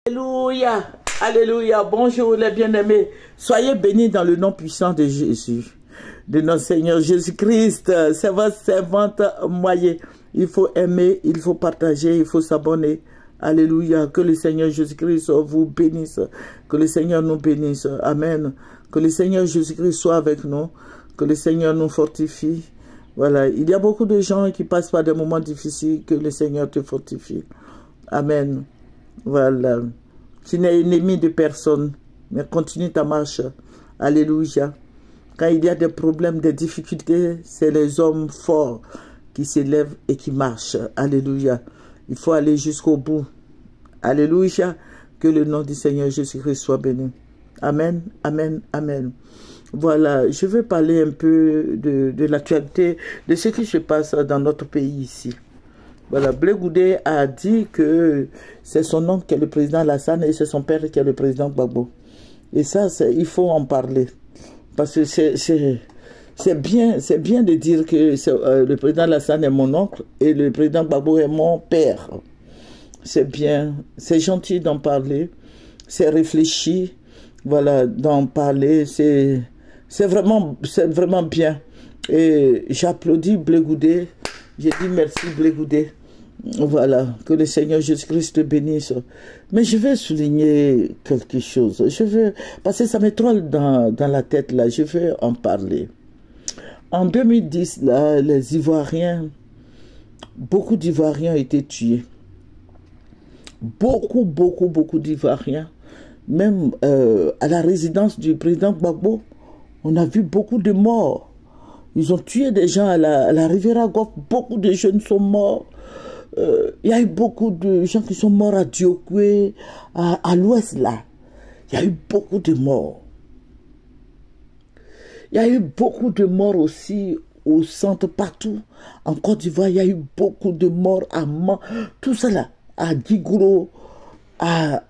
Alléluia, alléluia, bonjour les bien-aimés, soyez bénis dans le nom puissant de Jésus, de notre Seigneur Jésus-Christ. C'est votre servante Moyen. Il faut aimer, il faut partager, il faut s'abonner. Alléluia, que le Seigneur Jésus-Christ vous bénisse, que le Seigneur nous bénisse, amen. Que le Seigneur Jésus-Christ soit avec nous, que le Seigneur nous fortifie. Voilà, il y a beaucoup de gens qui passent par des moments difficiles, que le Seigneur te fortifie. Amen. Voilà. Tu n'es ennemi de personne, mais continue ta marche. Alléluia. Quand il y a des problèmes, des difficultés, c'est les hommes forts qui s'élèvent et qui marchent. Alléluia. Il faut aller jusqu'au bout. Alléluia. Que le nom du Seigneur Jésus-Christ soit béni. Amen, amen, amen. Voilà, je veux parler un peu de l'actualité, de ce qui se passe dans notre pays ici. Voilà, Blé Goudé a dit que c'est son oncle qui est le président Alassane et c'est son père qui est le président Gbagbo. Et ça, il faut en parler. Parce que c'est bien de dire que le président Alassane est mon oncle et le président Gbagbo est mon père. C'est bien, c'est gentil d'en parler, c'est réfléchi, voilà, d'en parler, c'est vraiment bien. Et j'applaudis Blé Goudé, j'ai dit merci Blé Goudé. Voilà, que le Seigneur Jésus-Christ te bénisse. Mais je vais souligner quelque chose. Parce que ça me trolle dans la tête, là. Je vais en parler. En 2010, là, les Ivoiriens, beaucoup d'Ivoiriens ont été tués. Beaucoup d'Ivoiriens. Même à la résidence du président Gbagbo, on a vu beaucoup de morts. Ils ont tué des gens à la Riviera Goff. Beaucoup de jeunes sont morts. Il y a eu beaucoup de gens qui sont morts à Diokwe, à l'ouest là. Il y a eu beaucoup de morts. Il y a eu beaucoup de morts aussi au centre, partout. En Côte d'Ivoire, il y a eu beaucoup de morts à Mans, tout ça là, à Digouro, à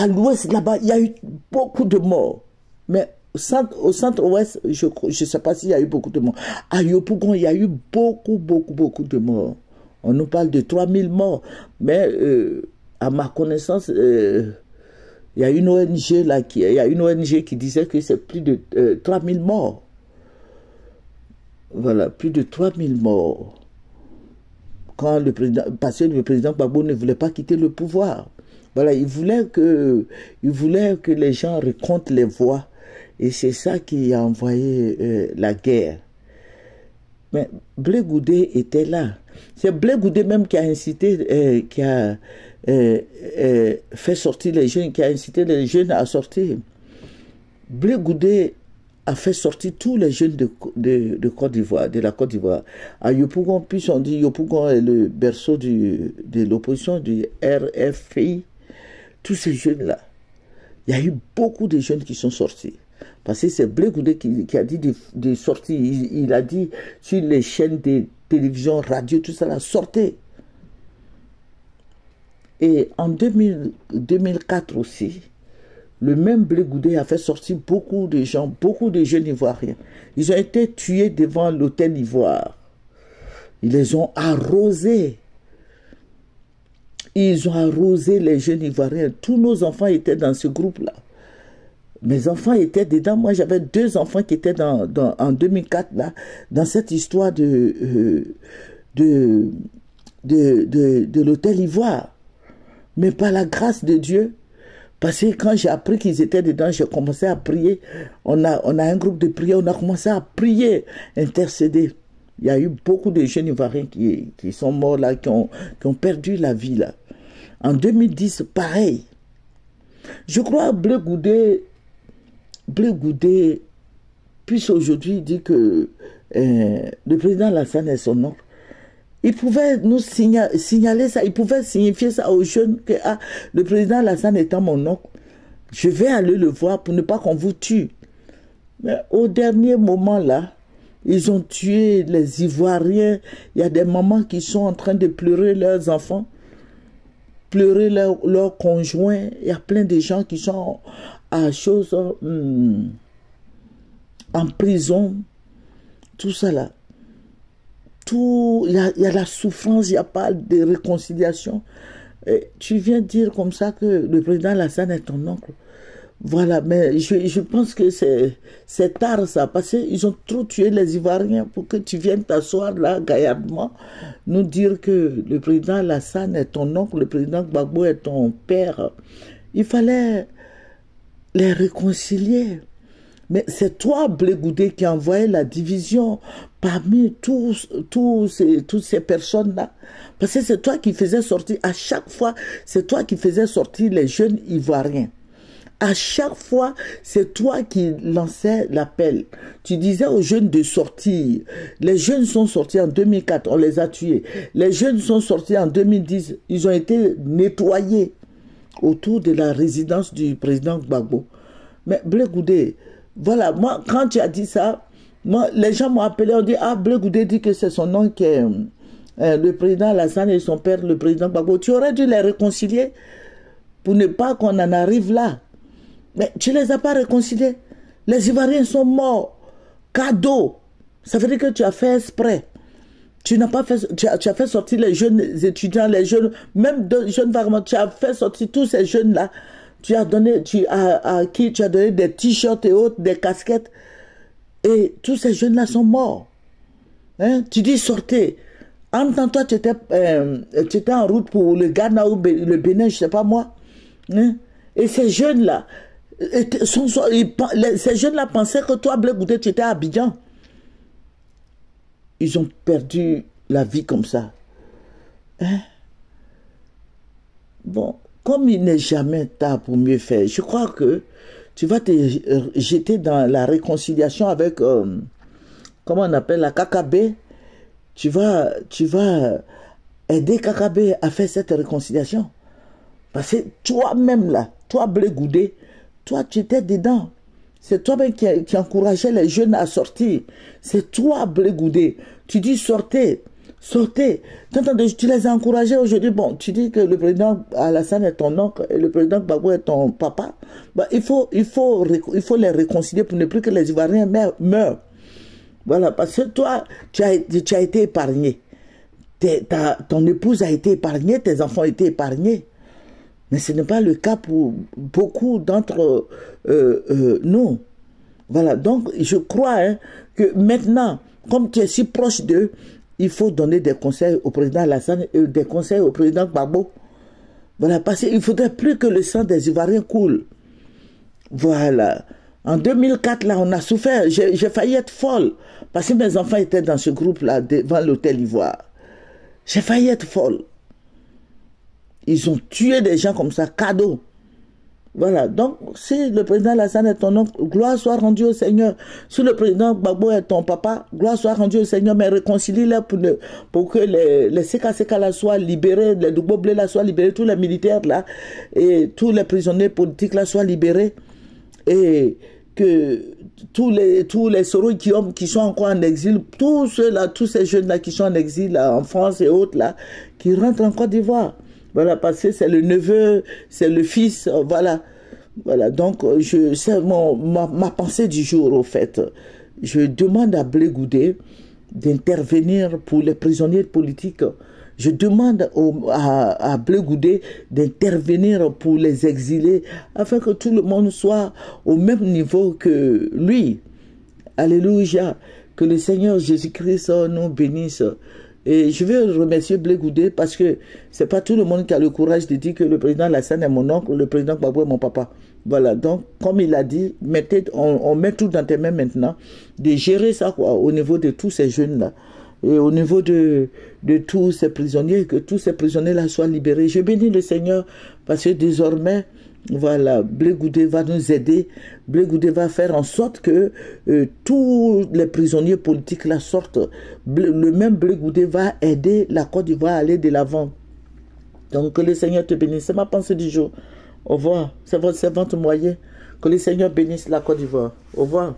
l'ouest là-bas, il y a eu beaucoup de morts. Mais au centre-ouest, je ne sais pas s'il y a eu beaucoup de morts. À Yopougon, il y a eu beaucoup de morts. On nous parle de 3000 morts, mais à ma connaissance, il y a une ONG là, qui disait que c'est plus de 3000 morts. Voilà, plus de 3000 morts. Parce que le président Gbagbo ne voulait pas quitter le pouvoir. Voilà, il voulait que les gens recomptent les voix, et c'est ça qui a envoyé la guerre. Mais Blé Goudé était là. C'est Blé Goudé même qui a incité, qui a fait sortir les jeunes, qui a incité les jeunes à sortir. Blé Goudé a fait sortir tous les jeunes de Côte d'Ivoire, de la Côte d'Ivoire. À Yopougon, puis on dit Yopougon est le berceau de l'opposition, du RFI. Tous ces jeunes-là, il y a eu beaucoup de jeunes qui sont sortis. Parce que c'est Blé Goudé qui a dit de sortir. Il a dit sur les chaînes de télévision, radio, tout ça là, sortez. Et en 2004 aussi, le même Blé Goudé a fait sortir beaucoup de gens, beaucoup de jeunes Ivoiriens. Ils ont été tués devant l'hôtel Ivoire. Ils les ont arrosés. Ils ont arrosé les jeunes Ivoiriens. Tous nos enfants étaient dans ce groupe-là. Mes enfants étaient dedans. Moi, j'avais 2 enfants qui étaient en 2004, là, dans cette histoire de l'hôtel Ivoire. Mais par la grâce de Dieu, parce que quand j'ai appris qu'ils étaient dedans, j'ai commencé à prier. On a un groupe de prière, on a commencé à prier, intercéder. Il y a eu beaucoup de jeunes Ivoiriens qui sont morts là, qui ont perdu la vie là. En 2010, pareil. Je crois que Blé Goudé, puisque aujourd'hui il dit que le président Alassane est son oncle, il pouvait nous signaler ça, il pouvait signifier ça aux jeunes que le président Alassane étant mon oncle, je vais aller le voir pour ne pas qu'on vous tue. Mais au dernier moment là, ils ont tué les Ivoiriens. Il y a des mamans qui sont en train de pleurer leurs enfants, pleurer leurs conjoints. Il y a plein de gens qui sont à choses en prison. Tout ça là. Il y a la souffrance, il n'y a pas de réconciliation. Et tu viens dire comme ça que le président Alassane est ton oncle. Voilà, mais je pense que c'est tard ça, parce qu'ils ont trop tué les Ivoiriens pour que tu viennes t'asseoir là, gaillardement, nous dire que le président Alassane est ton oncle, le président Gbagbo est ton père. Il fallait les réconcilier. Mais c'est toi, Blé Goudé, qui a envoyé la division parmi toutes ces personnes-là. Parce que c'est toi qui faisais sortir, à chaque fois, c'est toi qui faisais sortir les jeunes Ivoiriens. À chaque fois, c'est toi qui lançais l'appel. Tu disais aux jeunes de sortir. Les jeunes sont sortis en 2004, on les a tués. Les jeunes sont sortis en 2010, ils ont été nettoyés autour de la résidence du président Gbagbo. Mais Blé Goudé, voilà, moi, quand tu as dit ça, moi, les gens m'ont appelé, on dit, ah, Blé Goudé dit que c'est son nom qui est le président Alassane et son père, le président Gbagbo. Tu aurais dû les réconcilier pour ne pas qu'on en arrive là. Mais tu ne les as pas réconciliés. Les Ivoiriens sont morts. Cadeau. Ça veut dire que tu as fait exprès. Tu n'as pas fait, tu as fait sortir les jeunes étudiants, les jeunes, même de jeunes vagabonds. Tu as fait sortir tous ces jeunes-là. Tu as donné, à qui tu as donné des t-shirts et autres, des casquettes. Et tous ces jeunes-là sont morts. Hein? Tu dis sortez. En même temps, toi, tu étais en route pour le Ghana ou le Bénin, je ne sais pas moi. Hein? Et ces jeunes-là, ces jeunes-là pensaient que toi, Blé Goudé, tu étais à Abidjan. Ils ont perdu la vie comme ça. Hein? Bon, comme il n'est jamais tard pour mieux faire, je crois que tu vas te jeter dans la réconciliation avec, comment on appelle la KKB. Tu vas aider KKB à faire cette réconciliation. Parce que toi-même là, toi Blé Goudé, toi tu étais dedans. C'est toi-même qui encourageais les jeunes à sortir. C'est toi Blé Goudé. Tu dis sortez, sortez. Tu les as encouragés aujourd'hui. Bon, tu dis que le président Alassane est ton oncle et le président Gbagbo est ton papa. Bah, il faut les réconcilier pour ne plus que les Ivoiriens meurent. Voilà, parce que toi, tu as été épargné. Ton épouse a été épargnée, tes enfants ont été épargnés. Mais ce n'est pas le cas pour beaucoup d'entre nous. Voilà, donc je crois que maintenant, comme tu es si proche d'eux, il faut donner des conseils au président Alassane et des conseils au président Gbagbo. Voilà, parce qu'il ne faudrait plus que le sang des Ivoiriens coule. Voilà. En 2004, là, on a souffert. J'ai failli être folle. Parce que mes enfants étaient dans ce groupe-là, devant l'hôtel Ivoire. J'ai failli être folle. Ils ont tué des gens comme ça, cadeau. Voilà. Donc, si le président Alassane est ton oncle, gloire soit rendue au Seigneur. Si le président Gbagbo est ton papa, gloire soit rendue au Seigneur. Mais réconcilie-les pour que les CKCK là soient libérés, les Douboblé là soient libérés, tous les militaires là, et tous les prisonniers politiques là soient libérés. Et que tous les Soro qui sont encore en exil, tous ces jeunes-là qui sont en exil là, en France et autres là, qui rentrent en Côte d'Ivoire. Voilà, parce que c'est le neveu, c'est le fils, voilà. Voilà, donc c'est ma pensée du jour au fait. Je demande à Blé Goudé d'intervenir pour les prisonniers politiques. Je demande à Blé Goudé d'intervenir pour les exilés afin que tout le monde soit au même niveau que lui. Alléluia. Que le Seigneur Jésus-Christ nous bénisse. Et je veux remercier Blé Goudé parce que c'est pas tout le monde qui a le courage de dire que le président Alassane est mon oncle, le président Gbagbo est mon papa. Voilà, donc comme il a dit, on met tout dans tes mains maintenant, de gérer ça quoi, au niveau de tous ces jeunes-là. Et au niveau de tous ces prisonniers, que tous ces prisonniers-là soient libérés. Je bénis le Seigneur parce que désormais, voilà, Blé Goudé va nous aider. Blé Goudé va faire en sorte que tous les prisonniers politiques là sortent. Le même Blé Goudé va aider la Côte d'Ivoire à aller de l'avant. Donc que le Seigneur te bénisse. C'est ma pensée du jour. Au revoir. C'est votre servante Moyen. Que le Seigneur bénisse la Côte d'Ivoire. Au revoir.